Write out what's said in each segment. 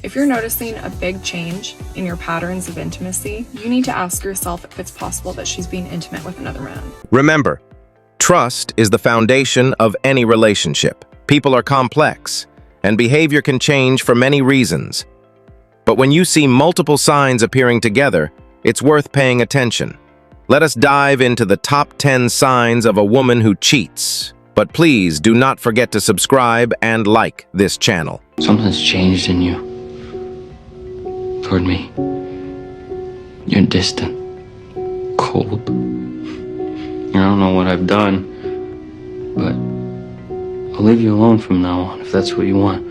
If you're noticing a big change in your patterns of intimacy, you need to ask yourself if it's possible that she's being intimate with another man. Remember, trust is the foundation of any relationship. People are complex, and behavior can change for many reasons. But when you see multiple signs appearing together, it's worth paying attention. Let us dive into the top 10 signs of a woman who cheats. But please do not forget to subscribe and like this channel. Something's changed in you. Toward me. You're distant. Cold. I don't know what I've done, but I'll leave you alone from now on if that's what you want.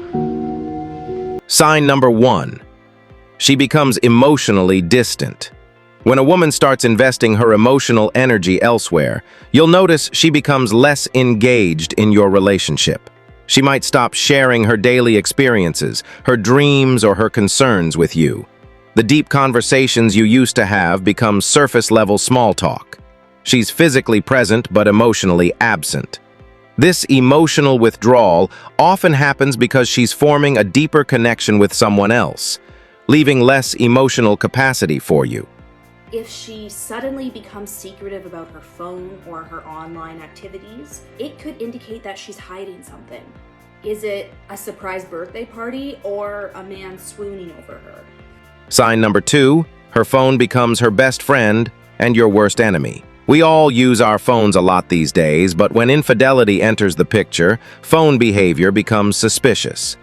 Sign number 1. She becomes emotionally distant. When a woman starts investing her emotional energy elsewhere, you'll notice she becomes less engaged in your relationship. She might stop sharing her daily experiences, her dreams, or her concerns with you. The deep conversations you used to have become surface-level small talk. She's physically present but emotionally absent. This emotional withdrawal often happens because she's forming a deeper connection with someone else, leaving less emotional capacity for you. If she suddenly becomes secretive about her phone or her online activities, it could indicate that she's hiding something. Is it a surprise birthday party or a man swooning over her? Sign number 2, her phone becomes her best friend and your worst enemy. We all use our phones a lot these days, but when infidelity enters the picture, phone behavior becomes suspicious.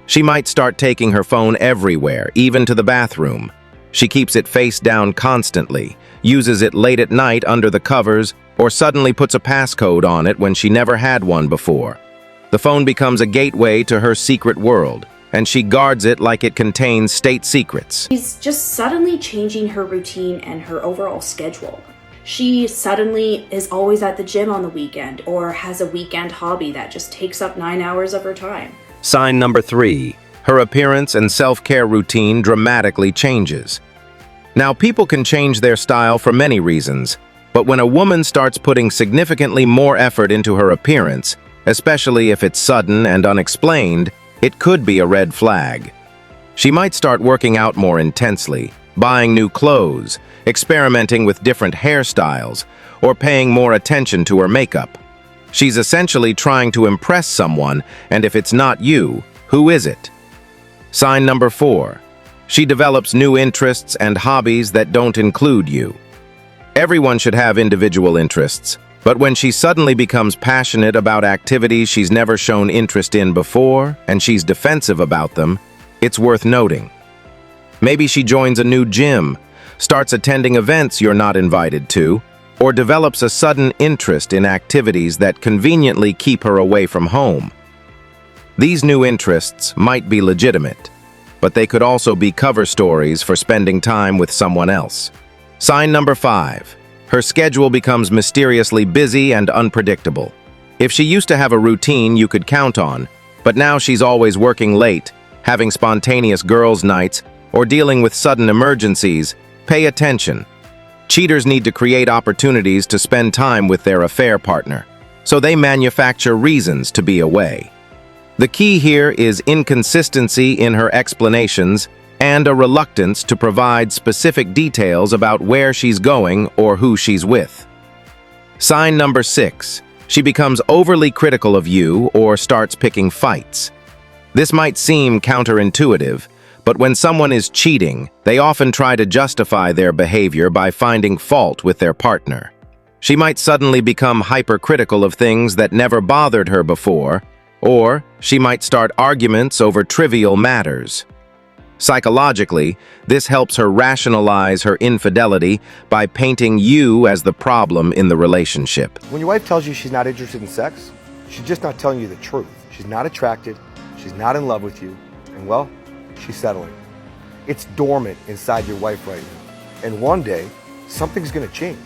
She might start taking her phone everywhere, even to the bathroom. She keeps it face down constantly, uses it late at night under the covers, or suddenly puts a passcode on it when she never had one before. The phone becomes a gateway to her secret world, and she guards it like it contains state secrets. She's just suddenly changing her routine and her overall schedule. She suddenly is always at the gym on the weekend or has a weekend hobby that just takes up 9 hours of her time. Sign number 3. Her appearance and self-care routine dramatically changes. Now, people can change their style for many reasons, but when a woman starts putting significantly more effort into her appearance, especially if it's sudden and unexplained, it could be a red flag. She might start working out more intensely, buying new clothes, experimenting with different hairstyles, or paying more attention to her makeup. She's essentially trying to impress someone, and if it's not you, who is it? Sign number 4. She develops new interests and hobbies that don't include you. Everyone should have individual interests, but when she suddenly becomes passionate about activities she's never shown interest in before, and she's defensive about them, it's worth noting. Maybe she joins a new gym, starts attending events you're not invited to, or develops a sudden interest in activities that conveniently keep her away from home. These new interests might be legitimate, but they could also be cover stories for spending time with someone else. Sign number 5. Her schedule becomes mysteriously busy and unpredictable. If she used to have a routine you could count on, but now she's always working late, having spontaneous girls' nights, or dealing with sudden emergencies, pay attention. Cheaters need to create opportunities to spend time with their affair partner, so they manufacture reasons to be away. The key here is inconsistency in her explanations and a reluctance to provide specific details about where she's going or who she's with. Sign number 6. She becomes overly critical of you or starts picking fights. This might seem counterintuitive, but when someone is cheating, they often try to justify their behavior by finding fault with their partner. She might suddenly become hypercritical of things that never bothered her before, or she might start arguments over trivial matters. Psychologically, this helps her rationalize her infidelity by painting you as the problem in the relationship. When your wife tells you she's not interested in sex, she's just not telling you the truth. She's not attracted, she's not in love with you, and well, she's settling. It's dormant inside your wife right now. And one day, something's gonna change.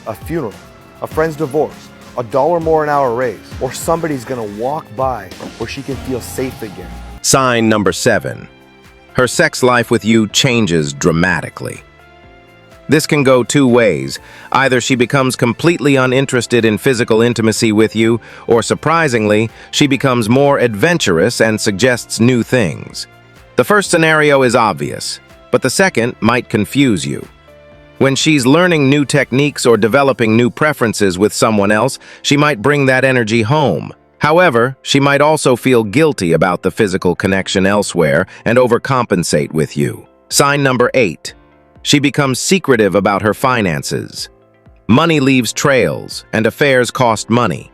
A funeral, a friend's divorce, $1 more an hour raise, or somebody's gonna walk by where she can feel safe again. Sign number 7. Her sex life with you changes dramatically. This can go two ways. Either she becomes completely uninterested in physical intimacy with you, or surprisingly, she becomes more adventurous and suggests new things. The first scenario is obvious, but the second might confuse you. When she's learning new techniques or developing new preferences with someone else, she might bring that energy home. However, she might also feel guilty about the physical connection elsewhere and overcompensate with you. Sign number 8. She becomes secretive about her finances. Money leaves trails, and affairs cost money.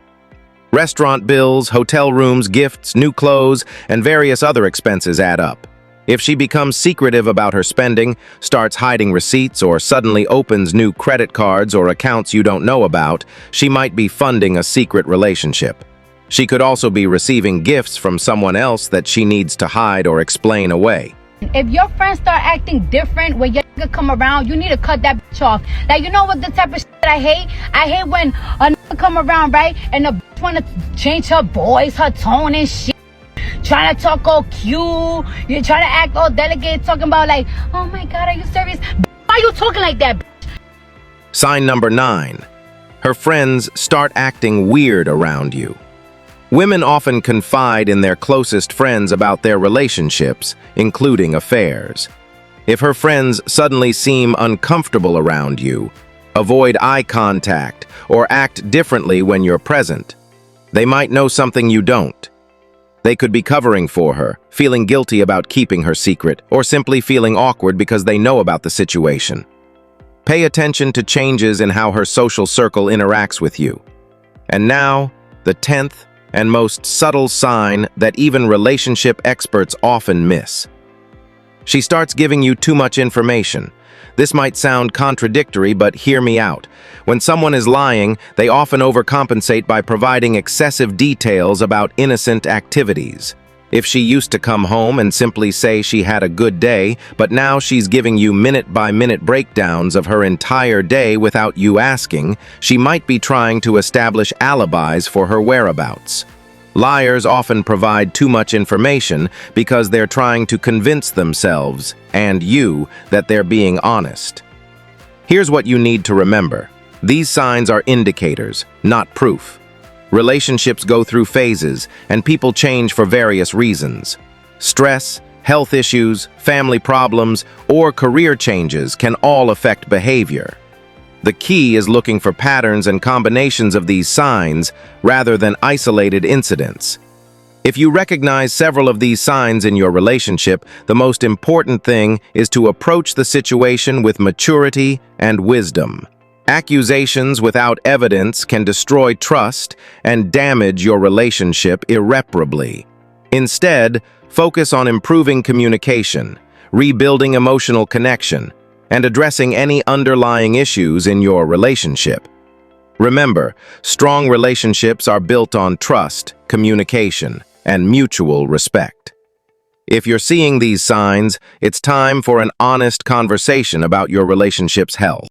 Restaurant bills, hotel rooms, gifts, new clothes, and various other expenses add up. If she becomes secretive about her spending, starts hiding receipts, or suddenly opens new credit cards or accounts you don't know about, she might be funding a secret relationship. She could also be receiving gifts from someone else that she needs to hide or explain away. If your friends start acting different when your nigga come around, you need to cut that bitch off. Like, you know what the type of shit I hate? I hate when a nigga come around, right? And the bitch wanna change her voice, her tone and shit. Trying to talk all cute. You're trying to act all delicate, talking about like, oh my God, are you serious? Why are you talking like that, bitch? Sign number 9. Her friends start acting weird around you. Women often confide in their closest friends about their relationships, including affairs. If her friends suddenly seem uncomfortable around you, avoid eye contact, or act differently when you're present, they might know something you don't. They could be covering for her, feeling guilty about keeping her secret, or simply feeling awkward because they know about the situation. Pay attention to changes in how her social circle interacts with you. And now, the 10th and most subtle sign that even relationship experts often miss. She starts giving you too much information. This might sound contradictory, but hear me out. When someone is lying, they often overcompensate by providing excessive details about innocent activities. If she used to come home and simply say she had a good day, but now she's giving you minute-by-minute breakdowns of her entire day without you asking, she might be trying to establish alibis for her whereabouts. Liars often provide too much information because they're trying to convince themselves and you that they're being honest. Here's what you need to remember. These signs are indicators, not proof. Relationships go through phases, and people change for various reasons. Stress, health issues, family problems, or career changes can all affect behavior. The key is looking for patterns and combinations of these signs rather than isolated incidents. If you recognize several of these signs in your relationship, the most important thing is to approach the situation with maturity and wisdom. Accusations without evidence can destroy trust and damage your relationship irreparably. Instead, focus on improving communication, rebuilding emotional connection, and addressing any underlying issues in your relationship. Remember, strong relationships are built on trust, communication, and mutual respect. If you're seeing these signs, it's time for an honest conversation about your relationship's health.